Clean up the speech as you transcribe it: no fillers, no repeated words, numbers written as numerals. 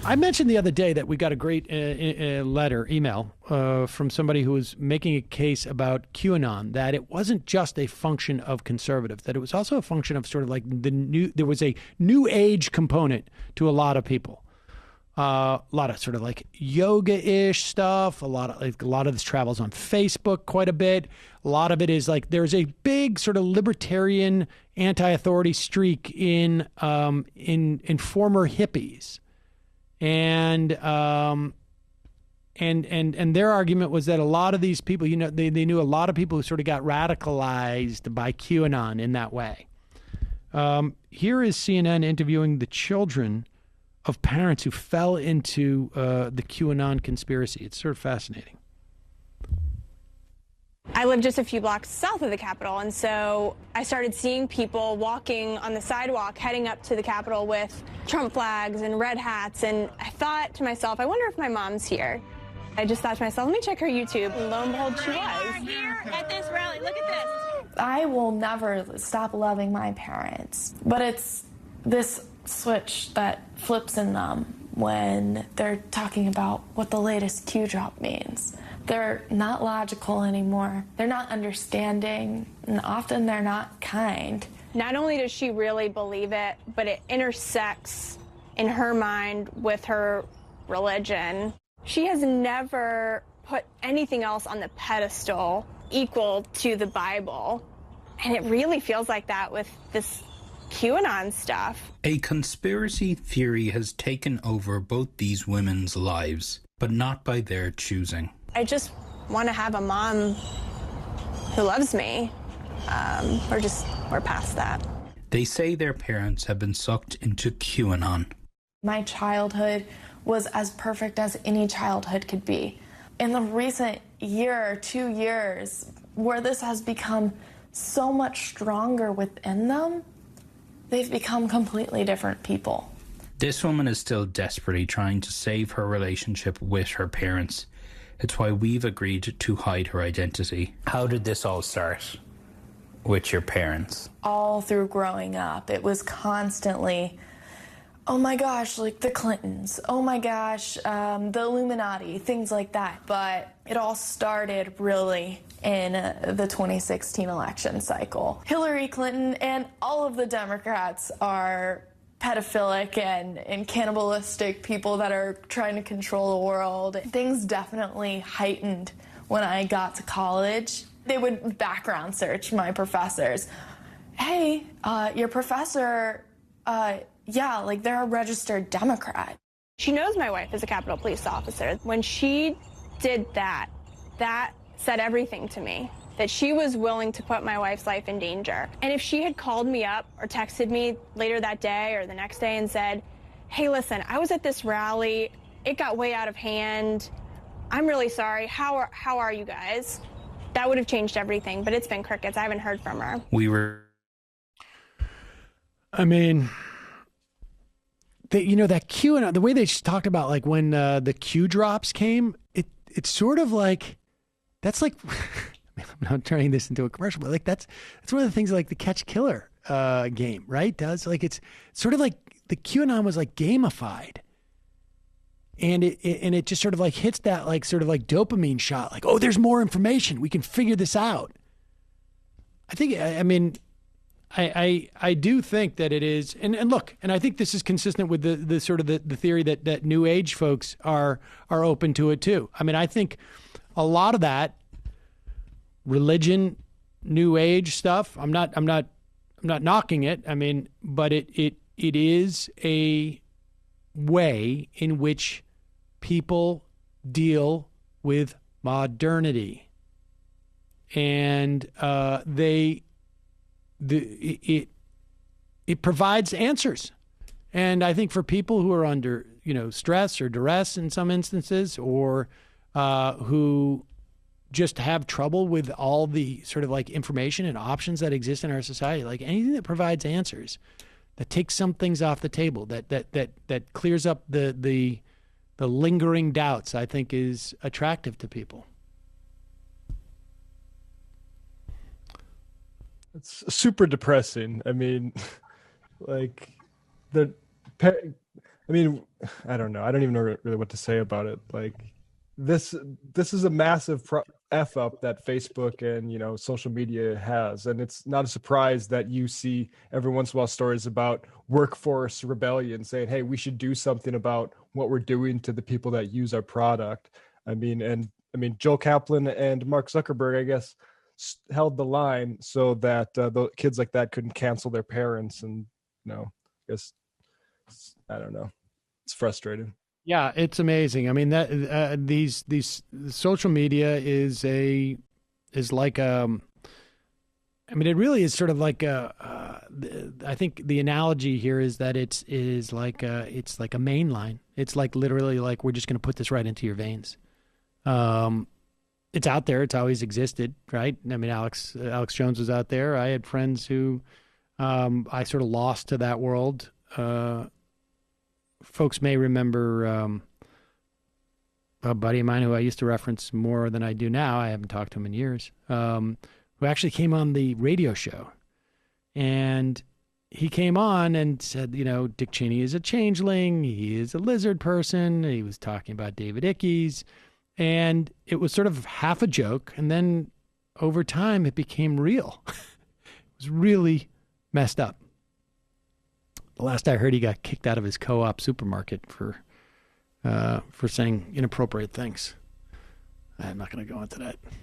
I mentioned the other day that we got a great email from somebody who was making a case about QAnon, that it wasn't just a function of conservatives, that it was also a function of sort of like there was a new age component to a lot of people. A lot of sort of like yoga-ish stuff. A lot of this travels on Facebook quite a bit. A lot of it is like there's a big sort of libertarian anti-authority streak in former hippies. And their argument was that a lot of these people, they knew a lot of people who sort of got radicalized by QAnon in that way. Here is CNN interviewing the children of parents who fell into the QAnon conspiracy. It's sort of fascinating. I live just a few blocks south of the Capitol, and so I started seeing people walking on the sidewalk heading up to the Capitol with Trump flags and red hats, and I thought to myself, I wonder if my mom's here. I just thought to myself, let me check her YouTube, and lo and behold, she was. We are here at this rally. Look at this. I will never stop loving my parents, but it's this switch that flips in them when they're talking about what the latest Q drop means. They're not logical anymore. They're not understanding, and often they're not kind. Not only does she really believe it, but it intersects in her mind with her religion. She has never put anything else on the pedestal equal to the Bible. And it really feels like that with this QAnon stuff. A conspiracy theory has taken over both these women's lives, but not by their choosing. I just want to have a mom who loves me. We're past that. They say their parents have been sucked into QAnon. My childhood was as perfect as any childhood could be. In the recent year, 2 years, where this has become so much stronger within them, they've become completely different people. This woman is still desperately trying to save her relationship with her parents. It's why we've agreed to hide her identity. How did this all start with your parents? All through growing up, it was constantly, oh my gosh, like the Clintons, oh my gosh, the Illuminati, things like that. But it all started really in the 2016 election cycle. Hillary Clinton and all of the Democrats are pedophilic and cannibalistic people that are trying to control the world. Things definitely heightened when I got to college. They would background search my professors. Hey, your professor, yeah, like they're a registered Democrat. She knows my wife is a Capitol Police officer. When she did that, that said everything to me. That she was willing to put my wife's life in danger. And if she had called me up or texted me later that day or the next day and said, hey, listen, I was at this rally, it got way out of hand, I'm really sorry, how are you guys? That would have changed everything, but it's been crickets. I haven't heard from her. I mean, that Q and the way they talked about like when the Q drops came, it's sort of like, that's like, I'm not turning this into a commercial, but like that's one of the things like the Catch Killer game, right? Does like it's sort of like the QAnon was like gamified, and it just sort of like hits that like sort of like dopamine shot, like, oh, there's more information, we can figure this out. I do think that it is, and look, and I think this is consistent with the sort of the theory that New Age folks are open to it too. I mean, I think a lot of that religion, New Age stuff, I'm not knocking it. I mean, but it is a way in which people deal with modernity, and it provides answers. And I think for people who are under stress or duress in some instances, or who just have trouble with all the sort of like information and options that exist in our society, like anything that provides answers, that takes some things off the table, that clears up the lingering doubts, I think is attractive to people. It's super depressing. I mean, like mean, I don't know. I don't even know really what to say about it. Like this is a massive F up that Facebook and, you know, social media has. And it's not a surprise that you see every once in a while stories about workforce rebellion saying, hey, we should do something about what we're doing to the people that use our product. I mean, Joel Kaplan and Mark Zuckerberg, I guess, held the line so that the kids like that couldn't cancel their parents. And, you know, I guess, I don't know. It's frustrating. Yeah, it's amazing. I mean, that these social media is like I mean, it really is sort of like I think the analogy here is that it's like a main line. It's like literally like we're just going to put this right into your veins. It's out there. It's always existed, right? I mean, Alex Jones was out there. I had friends who I sort of lost to that world. Folks may remember a buddy of mine who I used to reference more than I do now. I haven't talked to him in years. Who actually came on the radio show, and he came on and said, you know, Dick Cheney is a changeling. He is a lizard person. He was talking about David Icke's, and it was sort of half a joke. And then over time, it became real. It was really messed up. The last I heard, he got kicked out of his co-op supermarket for saying inappropriate things. I'm not going to go into that.